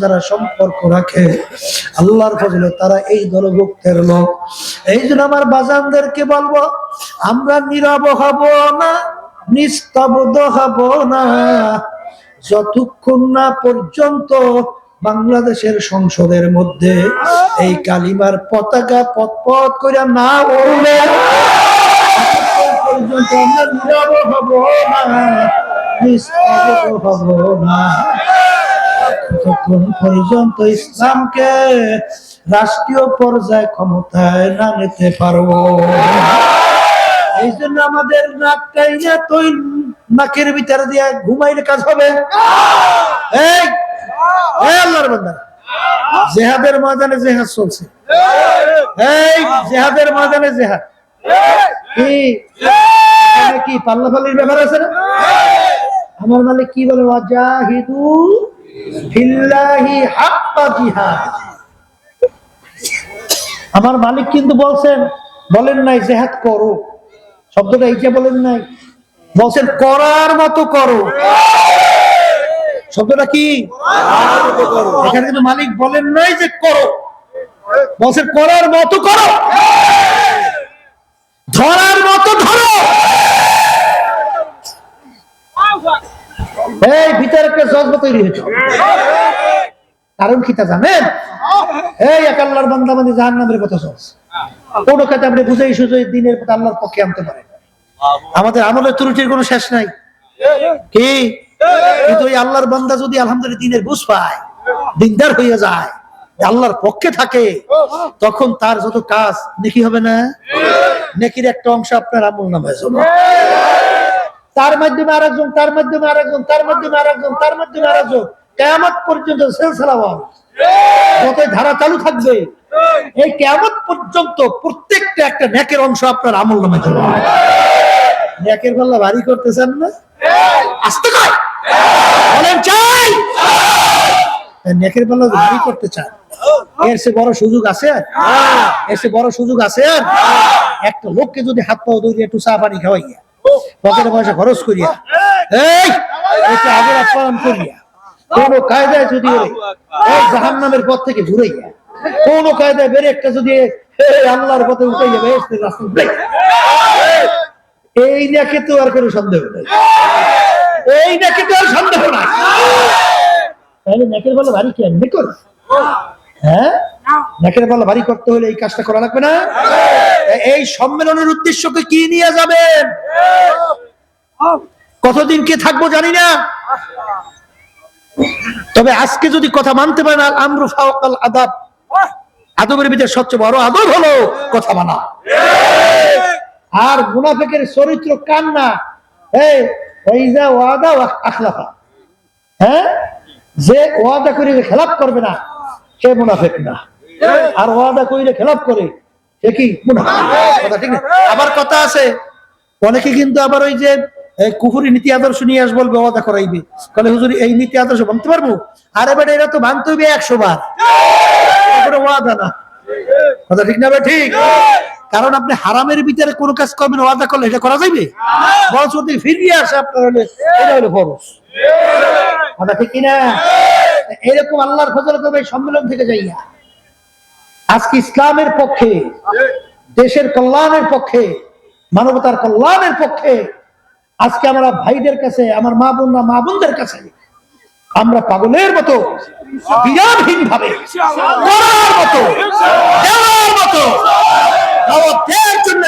যারা সম্পর্ক রাখে আল্লাহর ফজলে তারা এই দলভুক্তের লোক। এই জন্য আমার বাজানদেরকে বলবো, আমরা নীরব হব না, নিস্তব্ধ হব না, যতক্ষণ না পর্যন্ত বাংলাদেশের সংসদের মধ্যে এই কালিমার পতাকা পথ করে না উড়বে, পর্যন্ত আমরা নীরব হব না, নিস্তব্ধ হব না, ততক্ষণ পর্যন্ত ইসলামকে রাষ্ট্রীয় পর্যায়ে ক্ষমতায় না নিতে পারবো। এই জন্য আমাদের নাকটাই না তুই নাকের ভিতরে দিয়ে ঘুমাইলে কাজ হবে। এই আল্লাহর বান্দা, জিহাদের ময়দানে জিহাদ চলছে, এই জিহাদের ময়দানে জিহাদ কি পাল্লাফাল্লির ব্যাপার আছে না? আমার মালিক কি বলে, ওয়াজাহিদু ফিল্লাহি হাক্কা জিহাদ। আমার মালিক কিন্তু বলেন নাই জিহাদ করো, শব্দটা এইটা বলেন নাই, বলছেন করার মতো করো। শব্দটা কি? এখানে কিন্তু মালিক বলেন নাই যে করো, বলছেন করার মতো করো, ধরার মতো ধরো। এই ভিতরে একটা জজবা তৈরি হয়েছে, কারণ কি তা জানেন? এই এক আল্লাহর বান্দা মানে জাহান্নামের কথা চলছে, কোন কাজে আপনি বুঝাই সুঝাই দিনের পথে আল্লাহর পক্ষে আনতে পারেন। আমাদের আমলের ত্রুটির কোনো শেষ নাই কি? কিন্তু এই আল্লাহর বান্দা যদি আলহামদুলিল্লাহ দিনের বুঝ পায়, দিনদার হয়ে যায়, আল্লাহর পক্ষে থাকে, তখন তার যত কাজ নেকি হবে না? নেকির একটা অংশ আপনার আমল নামায় যাবে, তার মাধ্যমে আরেকজন, তার মাধ্যমে আরেকজন, তার মাধ্যমে আরেকজন, তার মাধ্যমে আরেকজন, কিয়ামত পর্যন্ত সিলসিলা যতই ধারা চালু থাকবে, এই কিয়ামত পর্যন্ত প্রত্যেকটা একটা নেকের অংশ আপনার আমল নামায় যাবে। নেকের পাল্লা ভারী করতে চান না? আস্তে কয় বলেন চাই। নেকের পাল্লা ভারী করতে চান, এর সে বড় সুযোগ আছে? এর সে বড় সুযোগ আছে? একটা লোককে যদি হাত পাও ধরিয়ে একটু চা পানি খাওয়াইয়া, পকেটে পয়সা খরচ করিয়া, এই একটু আগে আপ্যায়ন করিয়া, কোন কায়দায় যদি ওই জাহান্নামের পথ থেকে ঘুরাইয়া, কোন কায়দায় বেড়ে একটা যদি আল্লাহর পথে উঠে যাবে, এই নাকি তো আর কোনো সন্দেহ নেই, এই নাকি তো আর সন্দেহ নাই। তাহলে নাকের বলা ভারী কি এমনি কর? হ্যাঁ, নাকের বলা ভারী করতে হলে এই কাজটা করা লাগবে না? এই সম্মেলনের উদ্দেশ্যকে কি নিয়ে যাবেন? কতদিন কে থাকবো জানি না, তবে আজকে যদি কথা মানতে পারেন, আল আমরু ফাওকাল আদাব, আদবের ভিতরে সবচেয়ে বড় আদব হলো কথা মানা। আর মুনাফিকের চরিত্র কান্না, ওয়াইজা ওয়াদা আখলাফা, হ্যাঁ, যে ওয়াদা করে খেলাপ করবে না সে মুনাফিক না, আর ওয়াদা কইলে খেলাপ করে সে কি মুনাফিক। কথা ঠিক না? আবার কথা আছে, অনেকে কিন্তু আবার ওই যে কুফরি নীতি আদর্শ নিয়ে আস বলবে, ওয়াদা করাইবে, বলে হুজুর এই নীতি আদর্শ ভাঙতে পারবো? আরে বেটা, এরা তো ভাঙতে হইবে 100 বার, ওয়াদা না। কথা ঠিক না? ঠিক। কারণ আপনি হারামের ভিতরে কোন কাজ করবেন, ওয়াদা করলে এটা করা যাবে? বরং যদি ফিরিয়ে আসে আপনার হলে এটা হলো ফরজ। কথা ঠিক কিনা? এরকম আল্লাহর ফজলতে এই সম্মেলন থেকে যাইয়া আজকে ইসলামের পক্ষে, দেশের কল্যাণের পক্ষে, মানবতার কল্যাণের পক্ষে আজকে আমরা ভাইদের কাছে, আমার মা বোনরা, মা বোনদের কাছে আমরা পাগলের মতো বিরামহীন ভাবে করার মতো, দেওয়ার মতো, দাওয়াতের জন্য